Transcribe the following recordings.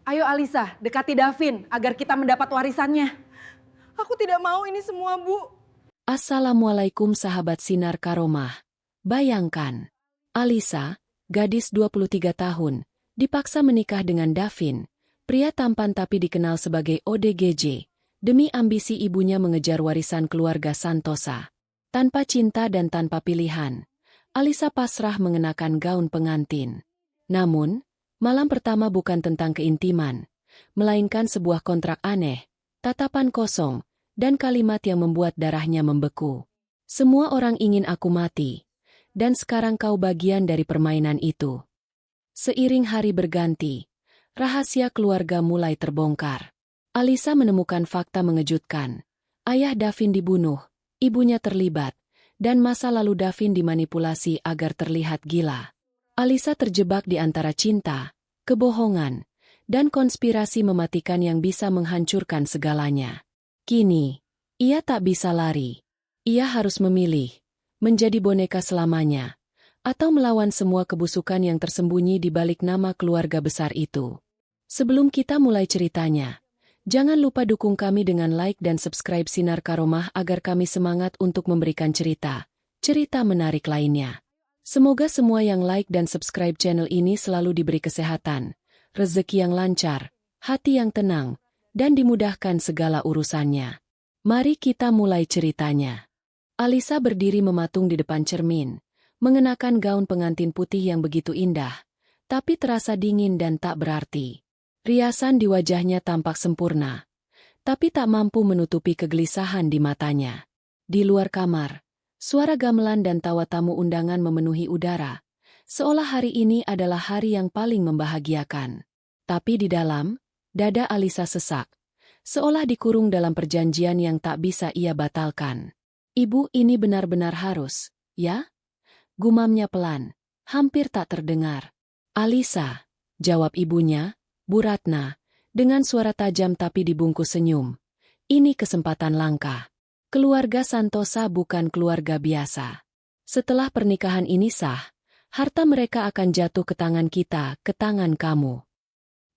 Ayo Alisa, dekati Davin agar kita mendapat warisannya. Aku tidak mau ini semua, Bu. Assalamualaikum sahabat Sinar Karomah. Bayangkan, Alisa, gadis 23 tahun, dipaksa menikah dengan Davin, pria tampan tapi dikenal sebagai ODGJ, demi ambisi ibunya mengejar warisan keluarga Santosa. Tanpa cinta dan tanpa pilihan, Alisa pasrah mengenakan gaun pengantin. Namun, malam pertama bukan tentang keintiman, melainkan sebuah kontrak aneh, tatapan kosong, dan kalimat yang membuat darahnya membeku. Semua orang ingin aku mati, dan sekarang kau bagian dari permainan itu. Seiring hari berganti, rahasia keluarga mulai terbongkar. Alisa menemukan fakta mengejutkan. Ayah Davin dibunuh, ibunya terlibat, dan masa lalu Davin dimanipulasi agar terlihat gila. Alisa terjebak di antara cinta, kebohongan, dan konspirasi mematikan yang bisa menghancurkan segalanya. Kini, ia tak bisa lari. Ia harus memilih, menjadi boneka selamanya, atau melawan semua kebusukan yang tersembunyi di balik nama keluarga besar itu. Sebelum kita mulai ceritanya, jangan lupa dukung kami dengan like dan subscribe Sinar Karomah agar kami semangat untuk memberikan cerita menarik lainnya. Semoga semua yang like dan subscribe channel ini selalu diberi kesehatan, rezeki yang lancar, hati yang tenang, dan dimudahkan segala urusannya. Mari kita mulai ceritanya. Alisa berdiri mematung di depan cermin, mengenakan gaun pengantin putih yang begitu indah, tapi terasa dingin dan tak berarti. Riasan di wajahnya tampak sempurna, tapi tak mampu menutupi kegelisahan di matanya. Di luar kamar, suara gamelan dan tawa tamu undangan memenuhi udara, seolah hari ini adalah hari yang paling membahagiakan. Tapi di dalam, dada Alisa sesak, seolah dikurung dalam perjanjian yang tak bisa ia batalkan. Ibu, ini benar-benar harus, ya? Gumamnya pelan, hampir tak terdengar. Alisa, jawab ibunya, Bu Ratna, dengan suara tajam tapi dibungkus senyum. Ini kesempatan langka. Keluarga Santosa bukan keluarga biasa. Setelah pernikahan ini sah, harta mereka akan jatuh ke tangan kita, ke tangan kamu.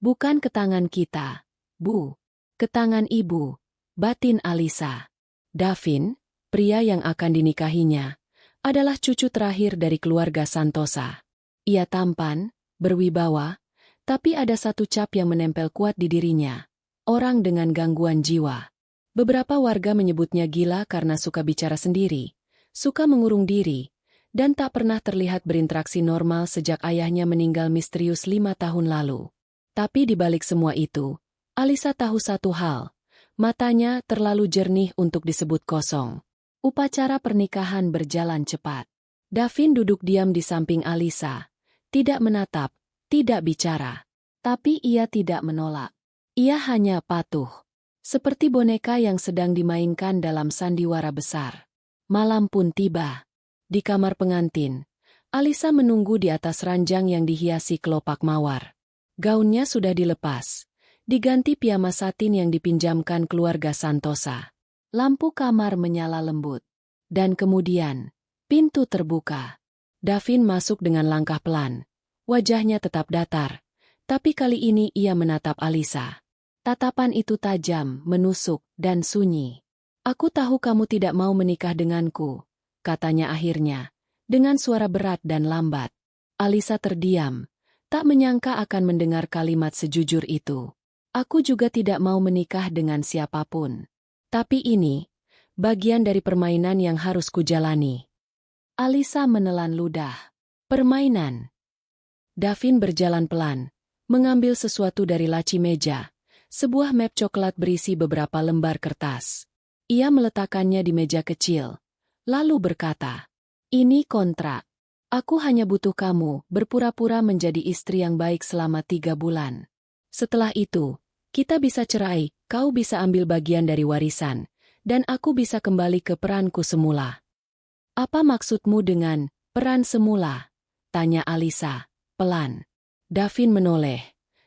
Bukan ke tangan kita, Bu. Ke tangan ibu, batin Alisa. Davin, pria yang akan dinikahinya, adalah cucu terakhir dari keluarga Santosa. Ia tampan, berwibawa, tapi ada satu cap yang menempel kuat di dirinya. Orang dengan gangguan jiwa. Beberapa warga menyebutnya gila karena suka bicara sendiri, suka mengurung diri, dan tak pernah terlihat berinteraksi normal sejak ayahnya meninggal misterius 5 tahun lalu. Tapi di balik semua itu, Alisa tahu satu hal. Matanya terlalu jernih untuk disebut kosong. Upacara pernikahan berjalan cepat. Davin duduk diam di samping Alisa. Tidak menatap, tidak bicara. Tapi ia tidak menolak. Ia hanya patuh. Seperti boneka yang sedang dimainkan dalam sandiwara besar. Malam pun tiba. Di kamar pengantin, Alisa menunggu di atas ranjang yang dihiasi kelopak mawar. Gaunnya sudah dilepas, diganti piyama satin yang dipinjamkan keluarga Santosa. Lampu kamar menyala lembut. Dan kemudian, pintu terbuka. Davin masuk dengan langkah pelan. Wajahnya tetap datar, tapi kali ini ia menatap Alisa. Tatapan itu tajam, menusuk, dan sunyi. Aku tahu kamu tidak mau menikah denganku, katanya akhirnya, dengan suara berat dan lambat. Alisa terdiam. Tak menyangka akan mendengar kalimat sejujur itu. Aku juga tidak mau menikah dengan siapapun. Tapi ini, bagian dari permainan yang harus kujalani. Alisa menelan ludah. Permainan. Davin berjalan pelan, mengambil sesuatu dari laci meja, sebuah map coklat berisi beberapa lembar kertas. Ia meletakkannya di meja kecil, lalu berkata, "Ini kontrak. Aku hanya butuh kamu berpura-pura menjadi istri yang baik selama 3 bulan. Setelah itu, kita bisa cerai, kau bisa ambil bagian dari warisan, dan aku bisa kembali ke peranku semula." "Apa maksudmu dengan peran semula?" tanya Alisa, pelan. Davin menoleh.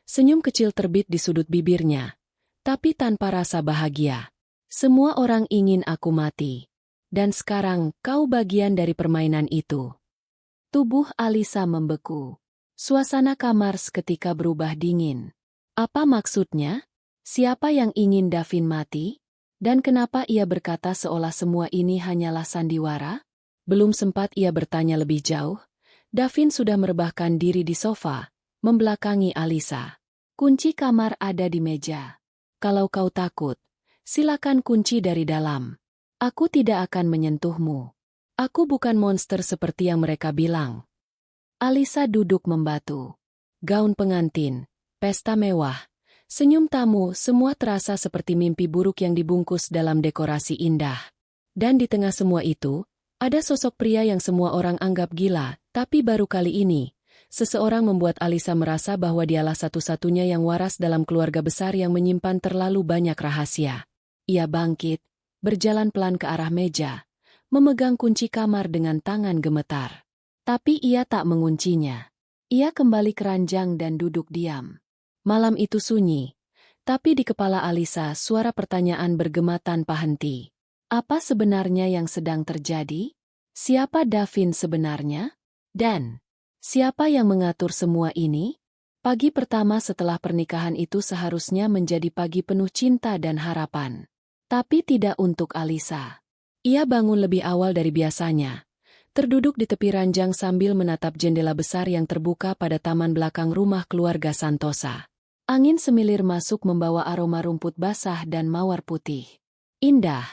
Senyum kecil terbit di sudut bibirnya, tapi tanpa rasa bahagia. "Semua orang ingin aku mati. Dan sekarang kau bagian dari permainan itu." Tubuh Alisa membeku. Suasana kamar seketika berubah dingin. Apa maksudnya? Siapa yang ingin Davin mati? Dan kenapa ia berkata seolah semua ini hanyalah sandiwara? Belum sempat ia bertanya lebih jauh, Davin sudah merebahkan diri di sofa, membelakangi Alisa. Kunci kamar ada di meja. Kalau kau takut, silakan kunci dari dalam. Aku tidak akan menyentuhmu. Aku bukan monster seperti yang mereka bilang. Alisa duduk membatu. Gaun pengantin, pesta mewah, senyum tamu, semua terasa seperti mimpi buruk yang dibungkus dalam dekorasi indah. Dan di tengah semua itu, ada sosok pria yang semua orang anggap gila, tapi baru kali ini, seseorang membuat Alisa merasa bahwa dialah satu-satunya yang waras dalam keluarga besar yang menyimpan terlalu banyak rahasia. Ia bangkit, berjalan pelan ke arah meja, memegang kunci kamar dengan tangan gemetar. Tapi ia tak menguncinya. Ia kembali ke ranjang dan duduk diam. Malam itu sunyi, tapi di kepala Alisa suara pertanyaan bergema tanpa henti. Apa sebenarnya yang sedang terjadi? Siapa Davin sebenarnya? Dan siapa yang mengatur semua ini? Pagi pertama setelah pernikahan itu seharusnya menjadi pagi penuh cinta dan harapan. Tapi tidak untuk Alisa. Ia bangun lebih awal dari biasanya. Terduduk di tepi ranjang sambil menatap jendela besar yang terbuka pada taman belakang rumah keluarga Santosa. Angin semilir masuk membawa aroma rumput basah dan mawar putih. Indah,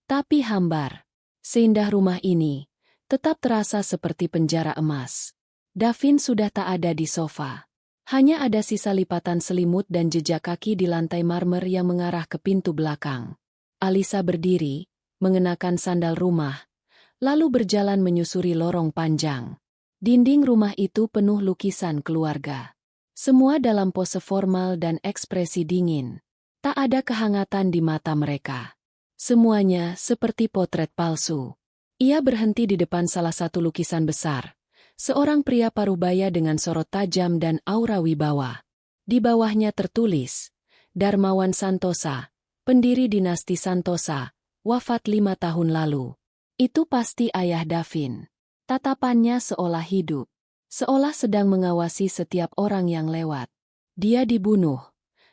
tapi hambar. Seindah rumah ini, tetap terasa seperti penjara emas. Davin sudah tak ada di sofa. Hanya ada sisa lipatan selimut dan jejak kaki di lantai marmer yang mengarah ke pintu belakang. Alisa berdiri, mengenakan sandal rumah, lalu berjalan menyusuri lorong panjang. Dinding rumah itu penuh lukisan keluarga. Semua dalam pose formal dan ekspresi dingin. Tak ada kehangatan di mata mereka. Semuanya seperti potret palsu. Ia berhenti di depan salah satu lukisan besar. Seorang pria parubaya dengan sorot tajam dan aura wibawa. Di bawahnya tertulis, Darmawan Santosa, pendiri dinasti Santosa, wafat 5 tahun lalu. Itu pasti ayah Davin. Tatapannya seolah hidup, seolah sedang mengawasi setiap orang yang lewat. Dia dibunuh.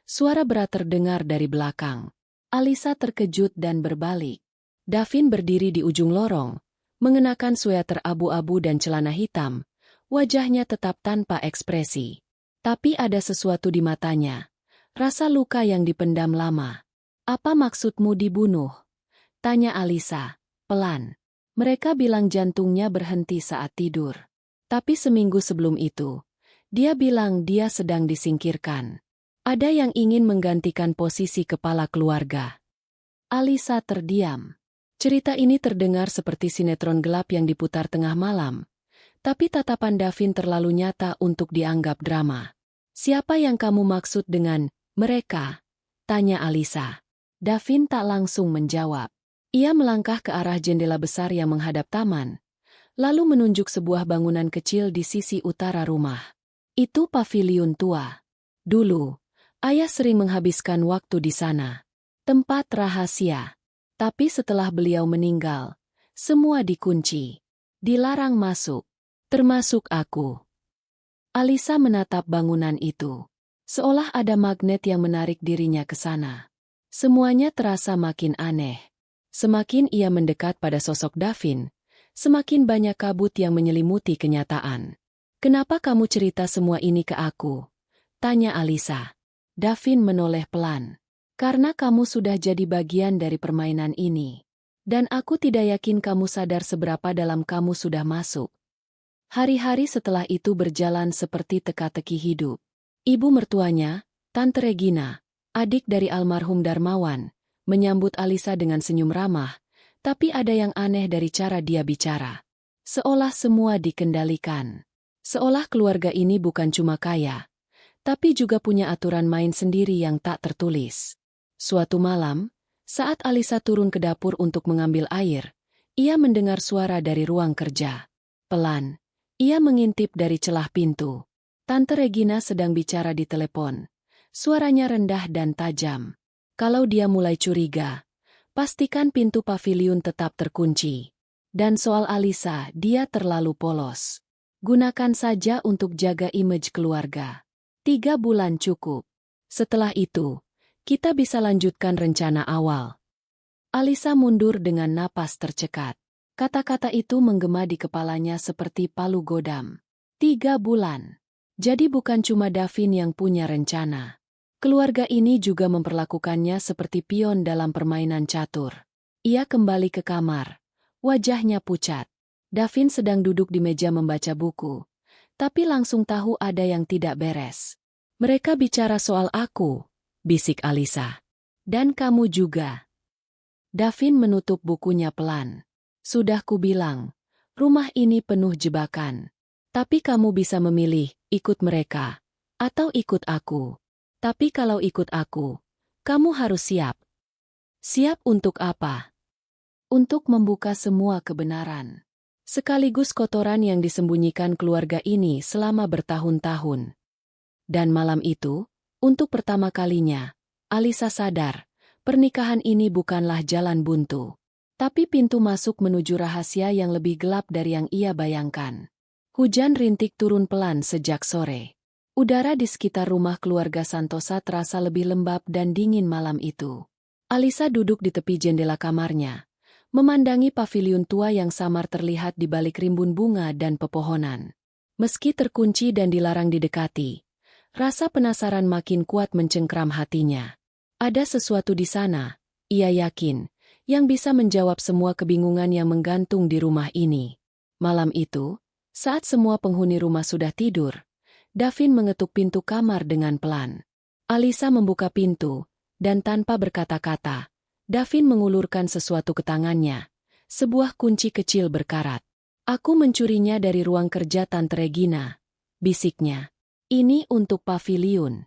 Suara berat terdengar dari belakang. Alisa terkejut dan berbalik. Davin berdiri di ujung lorong, mengenakan sweater abu-abu dan celana hitam. Wajahnya tetap tanpa ekspresi. Tapi ada sesuatu di matanya. Rasa luka yang dipendam lama. Apa maksudmu dibunuh? Tanya Alisa, pelan. Mereka bilang jantungnya berhenti saat tidur. Tapi seminggu sebelum itu, dia bilang dia sedang disingkirkan. Ada yang ingin menggantikan posisi kepala keluarga. Alisa terdiam. Cerita ini terdengar seperti sinetron gelap yang diputar tengah malam. Tapi tatapan Davin terlalu nyata untuk dianggap drama. Siapa yang kamu maksud dengan mereka? Tanya Alisa. Davin tak langsung menjawab. Ia melangkah ke arah jendela besar yang menghadap taman, lalu menunjuk sebuah bangunan kecil di sisi utara rumah. Itu paviliun tua. Dulu, ayah sering menghabiskan waktu di sana. Tempat rahasia. Tapi setelah beliau meninggal, semua dikunci. Dilarang masuk. Termasuk aku. Alisa menatap bangunan itu. Seolah ada magnet yang menarik dirinya ke sana. Semuanya terasa makin aneh. Semakin ia mendekat pada sosok Davin, semakin banyak kabut yang menyelimuti kenyataan. Kenapa kamu cerita semua ini ke aku? Tanya Alisa. Davin menoleh pelan. Karena kamu sudah jadi bagian dari permainan ini. Dan aku tidak yakin kamu sadar seberapa dalam kamu sudah masuk. Hari-hari setelah itu berjalan seperti teka-teki hidup. Ibu mertuanya, Tante Regina, adik dari almarhum Darmawan, menyambut Alisa dengan senyum ramah, tapi ada yang aneh dari cara dia bicara. Seolah semua dikendalikan. Seolah keluarga ini bukan cuma kaya, tapi juga punya aturan main sendiri yang tak tertulis. Suatu malam, saat Alisa turun ke dapur untuk mengambil air, ia mendengar suara dari ruang kerja. Pelan, ia mengintip dari celah pintu. Tante Regina sedang bicara di telepon. Suaranya rendah dan tajam. Kalau dia mulai curiga, pastikan pintu paviliun tetap terkunci. Dan soal Alisa, dia terlalu polos. Gunakan saja untuk jaga image keluarga. 3 bulan cukup. Setelah itu, kita bisa lanjutkan rencana awal. Alisa mundur dengan napas tercekat. Kata-kata itu menggema di kepalanya seperti palu godam. 3 bulan. Jadi bukan cuma Davin yang punya rencana. Keluarga ini juga memperlakukannya seperti pion dalam permainan catur. Ia kembali ke kamar. Wajahnya pucat. Davin sedang duduk di meja membaca buku. Tapi langsung tahu ada yang tidak beres. Mereka bicara soal aku, bisik Alisa. Dan kamu juga. Davin menutup bukunya pelan. Sudah kubilang, rumah ini penuh jebakan. Tapi kamu bisa memilih, ikut mereka, atau ikut aku. Tapi kalau ikut aku, kamu harus siap. Siap untuk apa? Untuk membuka semua kebenaran. Sekaligus kotoran yang disembunyikan keluarga ini selama bertahun-tahun. Dan malam itu, untuk pertama kalinya, Alisa sadar, pernikahan ini bukanlah jalan buntu. Tapi pintu masuk menuju rahasia yang lebih gelap dari yang ia bayangkan. Hujan rintik turun pelan sejak sore. Udara di sekitar rumah keluarga Santosa terasa lebih lembab dan dingin malam itu. Alisa duduk di tepi jendela kamarnya, memandangi paviliun tua yang samar terlihat di balik rimbun bunga dan pepohonan. Meski terkunci dan dilarang didekati, rasa penasaran makin kuat mencengkram hatinya. Ada sesuatu di sana, ia yakin, yang bisa menjawab semua kebingungan yang menggantung di rumah ini. Malam itu, saat semua penghuni rumah sudah tidur, Davin mengetuk pintu kamar dengan pelan. Alisa membuka pintu, dan tanpa berkata-kata, Davin mengulurkan sesuatu ke tangannya, sebuah kunci kecil berkarat. Aku mencurinya dari ruang kerja Tante Regina, bisiknya. Ini untuk paviliun.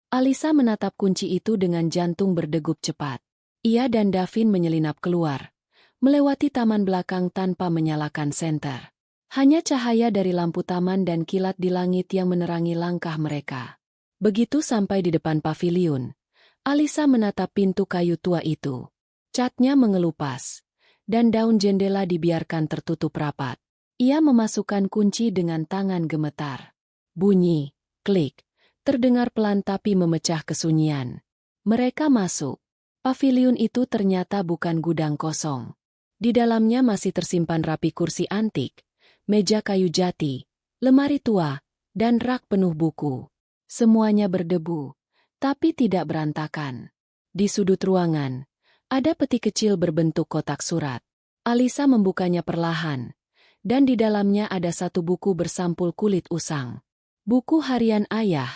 Alisa menatap kunci itu dengan jantung berdegup cepat. Ia dan Davin menyelinap keluar, melewati taman belakang tanpa menyalakan senter. Hanya cahaya dari lampu taman dan kilat di langit yang menerangi langkah mereka. Begitu sampai di depan paviliun, Alisa menatap pintu kayu tua itu. Catnya mengelupas, dan daun jendela dibiarkan tertutup rapat. Ia memasukkan kunci dengan tangan gemetar. Bunyi, klik, terdengar pelan tapi memecah kesunyian. Mereka masuk. Paviliun itu ternyata bukan gudang kosong. Di dalamnya masih tersimpan rapi kursi antik, meja kayu jati, lemari tua, dan rak penuh buku. Semuanya berdebu, tapi tidak berantakan. Di sudut ruangan, ada peti kecil berbentuk kotak surat. Alisa membukanya perlahan, dan di dalamnya ada satu buku bersampul kulit usang. Buku harian ayah,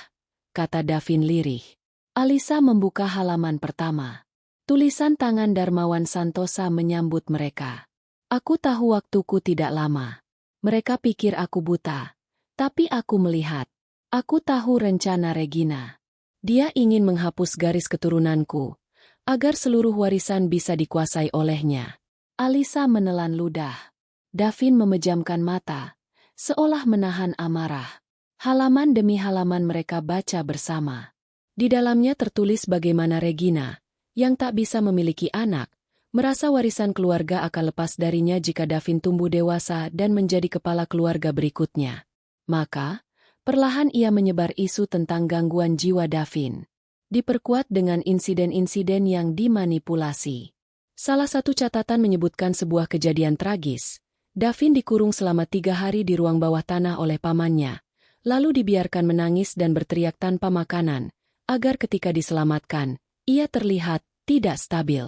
kata Davin lirih. Alisa membuka halaman pertama. Tulisan tangan Darmawan Santosa menyambut mereka. Aku tahu waktuku tidak lama. Mereka pikir aku buta, tapi aku melihat. Aku tahu rencana Regina. Dia ingin menghapus garis keturunanku, agar seluruh warisan bisa dikuasai olehnya. Alisa menelan ludah. Davin memejamkan mata, seolah menahan amarah. Halaman demi halaman mereka baca bersama. Di dalamnya tertulis bagaimana Regina, yang tak bisa memiliki anak, merasa warisan keluarga akan lepas darinya jika Davin tumbuh dewasa dan menjadi kepala keluarga berikutnya. Maka, perlahan ia menyebar isu tentang gangguan jiwa Davin. Diperkuat dengan insiden-insiden yang dimanipulasi. Salah satu catatan menyebutkan sebuah kejadian tragis. Davin dikurung selama 3 hari di ruang bawah tanah oleh pamannya, lalu dibiarkan menangis dan berteriak tanpa makanan, agar ketika diselamatkan, ia terlihat tidak stabil.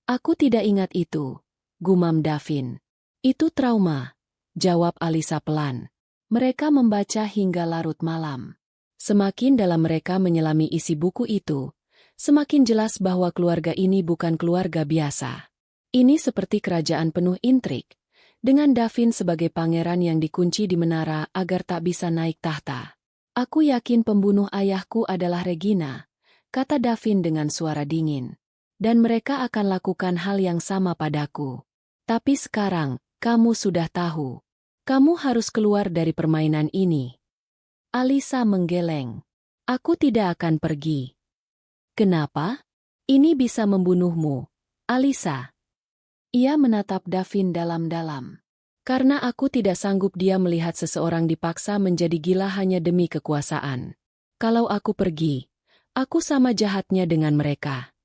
Aku tidak ingat itu, gumam Davin. Itu trauma, jawab Alisa pelan. Mereka membaca hingga larut malam. Semakin dalam mereka menyelami isi buku itu, semakin jelas bahwa keluarga ini bukan keluarga biasa. Ini seperti kerajaan penuh intrik, dengan Davin sebagai pangeran yang dikunci di menara agar tak bisa naik tahta. Aku yakin pembunuh ayahku adalah Regina, kata Davin dengan suara dingin. Dan mereka akan lakukan hal yang sama padaku. Tapi sekarang, kamu sudah tahu. Kamu harus keluar dari permainan ini. Alisa menggeleng. Aku tidak akan pergi. Kenapa? Ini bisa membunuhmu, Alisa. Ia menatap Davin dalam-dalam. Karena aku tidak sanggup dia melihat seseorang dipaksa menjadi gila hanya demi kekuasaan. Kalau aku pergi, Aku sama jahatnya dengan mereka.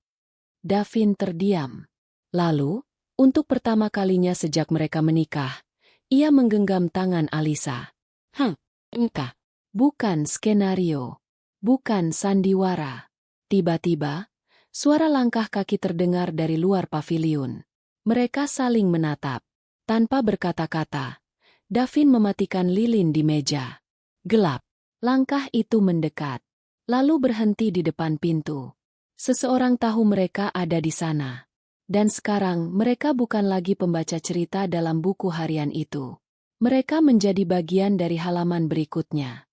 Davin terdiam. Lalu, untuk pertama kalinya sejak mereka menikah, ia menggenggam tangan Alisa. Entah. Bukan skenario. Bukan sandiwara. Tiba-tiba, suara langkah kaki terdengar dari luar paviliun. Mereka saling menatap. Tanpa berkata-kata, Davin mematikan lilin di meja. Gelap. Langkah itu mendekat. Lalu berhenti di depan pintu. Seseorang tahu mereka ada di sana. Dan sekarang mereka bukan lagi pembaca cerita dalam buku harian itu. Mereka menjadi bagian dari halaman berikutnya.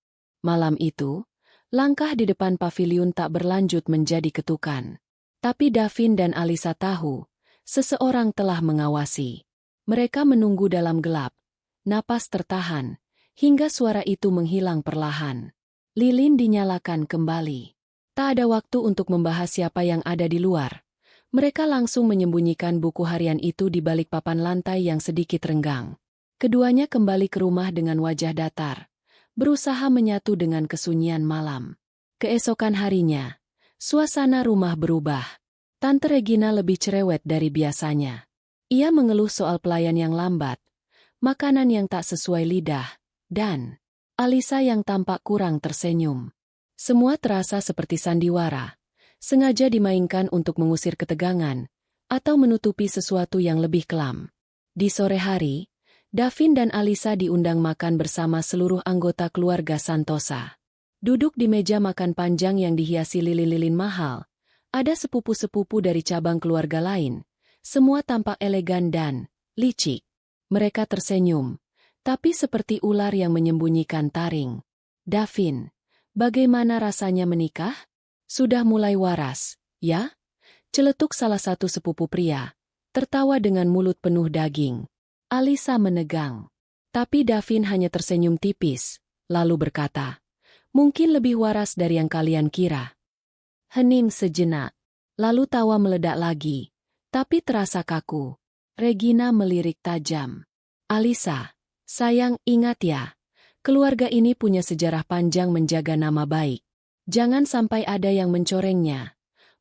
Malam itu, langkah di depan paviliun tak berlanjut menjadi ketukan. Tapi Davin dan Alisa tahu, seseorang telah mengawasi. Mereka menunggu dalam gelap, napas tertahan, hingga suara itu menghilang perlahan. Lilin dinyalakan kembali. Tak ada waktu untuk membahas siapa yang ada di luar. Mereka langsung menyembunyikan buku harian itu di balik papan lantai yang sedikit renggang. Keduanya kembali ke rumah dengan wajah datar, berusaha menyatu dengan kesunyian malam. Keesokan harinya, suasana rumah berubah. Tante Regina lebih cerewet dari biasanya. Ia mengeluh soal pelayan yang lambat, makanan yang tak sesuai lidah, dan Alisa yang tampak kurang tersenyum. Semua terasa seperti sandiwara, sengaja dimainkan untuk mengusir ketegangan, atau menutupi sesuatu yang lebih kelam. Di sore hari, Davin dan Alisa diundang makan bersama seluruh anggota keluarga Santosa. Duduk di meja makan panjang yang dihiasi lilin-lilin mahal, ada sepupu-sepupu dari cabang keluarga lain, semua tampak elegan dan licik. Mereka tersenyum, tapi seperti ular yang menyembunyikan taring. Davin, bagaimana rasanya menikah? Sudah mulai waras, ya? Celetuk salah satu sepupu pria, tertawa dengan mulut penuh daging. Alisa menegang. Tapi Davin hanya tersenyum tipis, lalu berkata, mungkin lebih waras dari yang kalian kira. Hening sejenak, lalu tawa meledak lagi, tapi terasa kaku. Regina melirik tajam. Alisa, sayang ingat ya, keluarga ini punya sejarah panjang menjaga nama baik. Jangan sampai ada yang mencorengnya,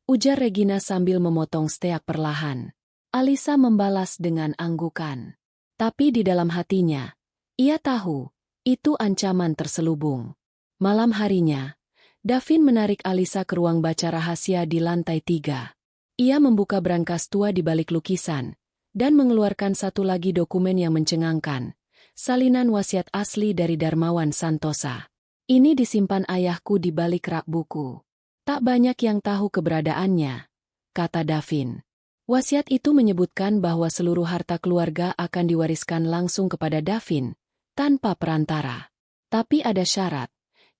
ujar Regina sambil memotong steak perlahan. Alisa membalas dengan anggukan. Tapi di dalam hatinya, ia tahu, itu ancaman terselubung. Malam harinya, Davin menarik Alisa ke ruang baca rahasia di lantai 3. Ia membuka brankas tua di balik lukisan, dan mengeluarkan satu lagi dokumen yang mencengangkan, salinan wasiat asli dari Darmawan Santosa. Ini disimpan ayahku di balik rak buku. Tak banyak yang tahu keberadaannya, kata Davin. Wasiat itu menyebutkan bahwa seluruh harta keluarga akan diwariskan langsung kepada Davin, tanpa perantara. Tapi ada syarat.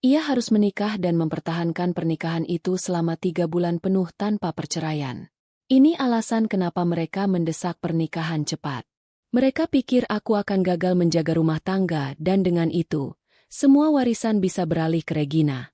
Ia harus menikah dan mempertahankan pernikahan itu selama 3 bulan penuh tanpa perceraian. Ini alasan kenapa mereka mendesak pernikahan cepat. Mereka pikir aku akan gagal menjaga rumah tangga dan dengan itu, semua warisan bisa beralih ke Regina.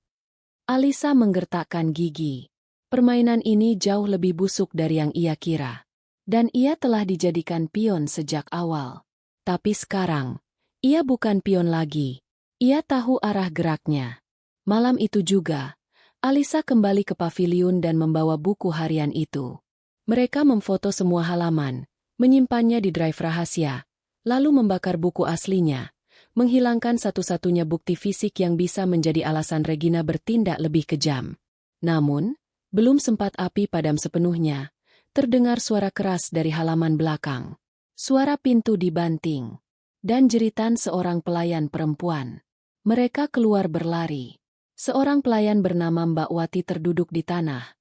Alisa menggertakkan gigi. Permainan ini jauh lebih busuk dari yang ia kira. Dan ia telah dijadikan pion sejak awal. Tapi sekarang, ia bukan pion lagi. Ia tahu arah geraknya. Malam itu juga, Alisa kembali ke paviliun dan membawa buku harian itu. Mereka memfoto semua halaman, menyimpannya di drive rahasia, lalu membakar buku aslinya, menghilangkan satu-satunya bukti fisik yang bisa menjadi alasan Regina bertindak lebih kejam. Namun, belum sempat api padam sepenuhnya, terdengar suara keras dari halaman belakang. Suara pintu dibanting, dan jeritan seorang pelayan perempuan. Mereka keluar berlari. Seorang pelayan bernama Mbak Wati terduduk di tanah.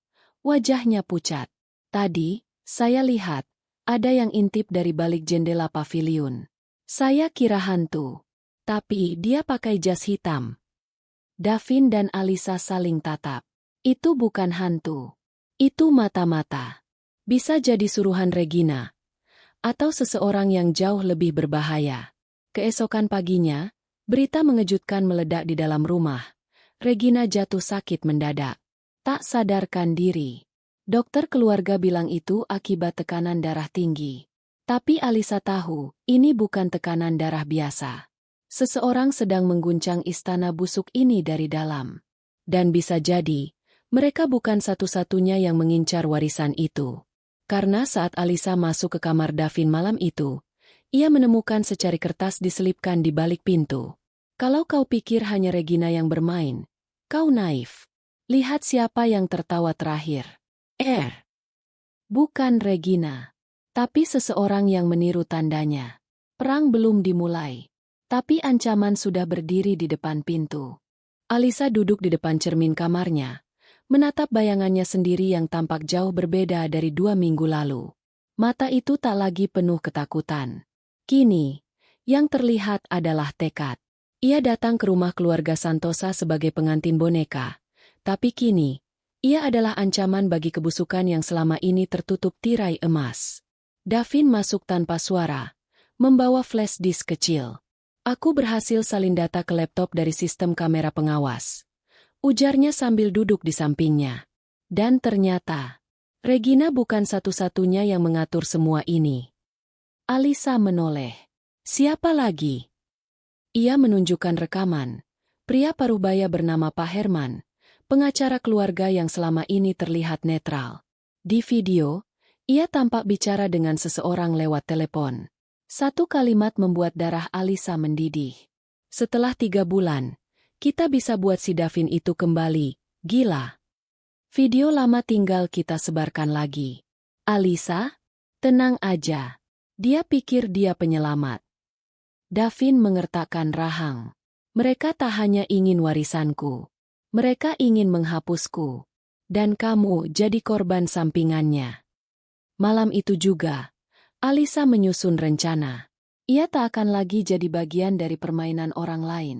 Wajahnya pucat. Tadi, saya lihat, ada yang intip dari balik jendela paviliun. Saya kira hantu. Tapi dia pakai jas hitam. Davin dan Alisa saling tatap. Itu bukan hantu. Itu mata-mata. Bisa jadi suruhan Regina. Atau seseorang yang jauh lebih berbahaya. Keesokan paginya, berita mengejutkan meledak di dalam rumah. Regina jatuh sakit mendadak. Tak sadarkan diri. Dokter keluarga bilang itu akibat tekanan darah tinggi. Tapi Alisa tahu, ini bukan tekanan darah biasa. Seseorang sedang mengguncang istana busuk ini dari dalam. Dan bisa jadi, Mereka bukan satu-satunya yang mengincar warisan itu. Karena saat Alisa masuk ke kamar Davin malam itu, ia menemukan secari kertas diselipkan di balik pintu. Kalau kau pikir hanya Regina yang bermain, kau naif. Lihat siapa yang tertawa terakhir. Bukan Regina. Tapi seseorang yang meniru tandanya. Perang belum dimulai. Tapi ancaman sudah berdiri di depan pintu. Alisa duduk di depan cermin kamarnya, menatap bayangannya sendiri yang tampak jauh berbeda dari 2 minggu lalu. Mata itu tak lagi penuh ketakutan. Kini, yang terlihat adalah tekad. Ia datang ke rumah keluarga Santosa sebagai pengantin boneka. Tapi kini, ia adalah ancaman bagi kebusukan yang selama ini tertutup tirai emas. Davin masuk tanpa suara, membawa flash disk kecil. Aku berhasil salin data ke laptop dari sistem kamera pengawas. Ujarnya sambil duduk di sampingnya. Dan ternyata, Regina bukan satu-satunya yang mengatur semua ini. Alisa menoleh. Siapa lagi? Ia menunjukkan rekaman. Pria parubaya bernama Pak Herman, pengacara keluarga yang selama ini terlihat netral. Di video, ia tampak bicara dengan seseorang lewat telepon. Satu kalimat membuat darah Alisa mendidih. Setelah 3 bulan, kita bisa buat si Davin itu kembali. Gila. Video lama tinggal kita sebarkan lagi. Alisa, tenang aja. Dia pikir dia penyelamat. Davin mengertakkan rahang. Mereka tak hanya ingin warisanku. Mereka ingin menghapusku. Dan kamu jadi korban sampingannya. Malam itu juga, Alisa menyusun rencana. Ia tak akan lagi jadi bagian dari permainan orang lain.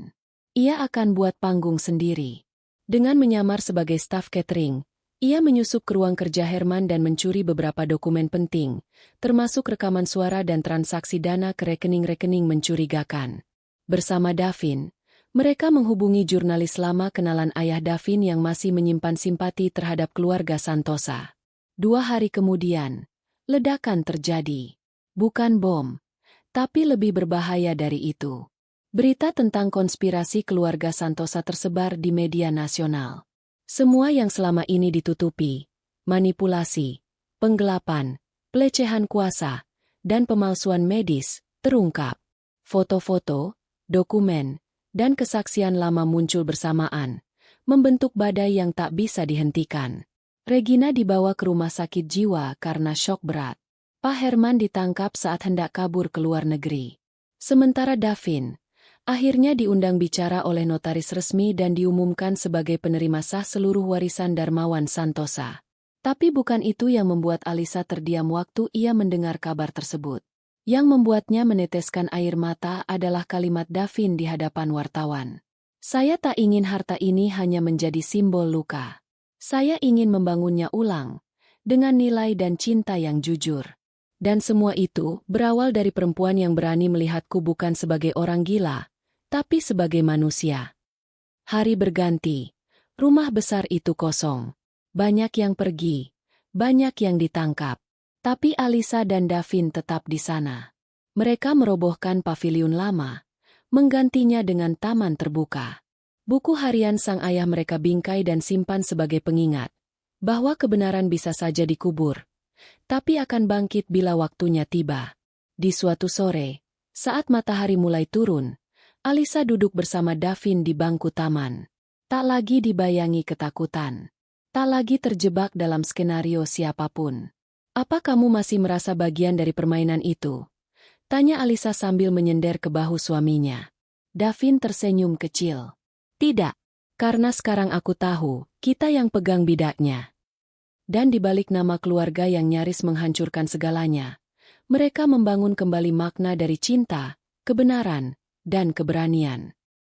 Ia akan buat panggung sendiri. Dengan menyamar sebagai staf catering, ia menyusup ke ruang kerja Herman dan mencuri beberapa dokumen penting, termasuk rekaman suara dan transaksi dana ke rekening-rekening mencurigakan. Bersama Davin, mereka menghubungi jurnalis lama kenalan ayah Davin yang masih menyimpan simpati terhadap keluarga Santosa. 2 hari kemudian, ledakan terjadi. Bukan bom, tapi lebih berbahaya dari itu. Berita tentang konspirasi keluarga Santosa tersebar di media nasional. Semua yang selama ini ditutupi, manipulasi, penggelapan, pelecehan kuasa, dan pemalsuan medis, terungkap. Foto-foto, dokumen, dan kesaksian lama muncul bersamaan, membentuk badai yang tak bisa dihentikan. Regina dibawa ke rumah sakit jiwa karena syok berat. Pak Herman ditangkap saat hendak kabur ke luar negeri. Sementara Davin, akhirnya diundang bicara oleh notaris resmi dan diumumkan sebagai penerima sah seluruh warisan Darmawan Santosa. Tapi bukan itu yang membuat Alisa terdiam waktu ia mendengar kabar tersebut. Yang membuatnya meneteskan air mata adalah kalimat Davin di hadapan wartawan. Saya tak ingin harta ini hanya menjadi simbol luka. Saya ingin membangunnya ulang, dengan nilai dan cinta yang jujur. Dan semua itu berawal dari perempuan yang berani melihatku bukan sebagai orang gila, tapi sebagai manusia. Hari berganti, rumah besar itu kosong. Banyak yang pergi, banyak yang ditangkap. Tapi Alisa dan Davin tetap di sana. Mereka merobohkan paviliun lama, menggantinya dengan taman terbuka. Buku harian sang ayah mereka bingkai dan simpan sebagai pengingat, bahwa kebenaran bisa saja dikubur, tapi akan bangkit bila waktunya tiba. Di suatu sore, saat matahari mulai turun, Alisa duduk bersama Davin di bangku taman. Tak lagi dibayangi ketakutan. Tak lagi terjebak dalam skenario siapapun. Apa kamu masih merasa bagian dari permainan itu? Tanya Alisa sambil menyender ke bahu suaminya. Davin tersenyum kecil. Tidak, karena sekarang aku tahu, kita yang pegang bidaknya. Dan di balik nama keluarga yang nyaris menghancurkan segalanya, mereka membangun kembali makna dari cinta, kebenaran, dan keberanian.